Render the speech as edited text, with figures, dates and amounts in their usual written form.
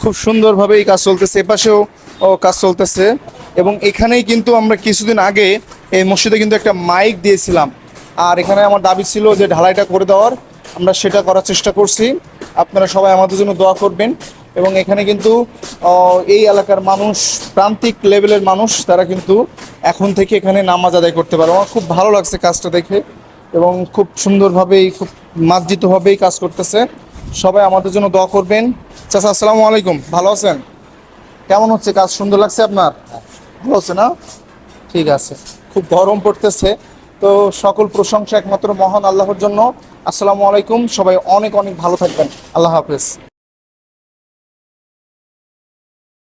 খুব সুন্দরভাবে এই কাজ চলতেছে, এপাশেও কাজ চলতেছে। এবং এখানেই কিন্তু আমরা কিছুদিন আগে এই মসজিদে কিন্তু একটা মাইক দিয়েছিলাম, আর এখানে আমার দাবি ছিল যে ঢালাইটা করে দেওয়ার, আমরা সেটা করার চেষ্টা করছি। আপনারা সবাই আমাদের জন্য দোয়া করবেন। এবং এখানে কিন্তু এই এলাকার মানুষ, প্রান্তিক লেভেলের মানুষ, তারা কিন্তু এখন থেকে এখানে নামাজ আদায় করতে পারে। আমার খুব ভালো লাগছে কাজটা দেখে, এবং খুব সুন্দরভাবেই, খুব মার্জিতভাবেই কাজ করতেছে। সবাই আমাদের জন্য দোয়া করবেন। চাচা, আসসালামু আলাইকুম, ভালো আছেন? কেমন হচ্ছে কাজ? সুন্দর লাগছে আপনার? ভালো হচ্ছে না? ঠিক আছে। খুব গরম পড়তেছে, তো সকল প্রশংসা একমাত্র মহান আল্লাহর জন্য। আসসালামু আলাইকুম, সবাই অনেক অনেক ভালো থাকবেন। আল্লাহ হাফেজ।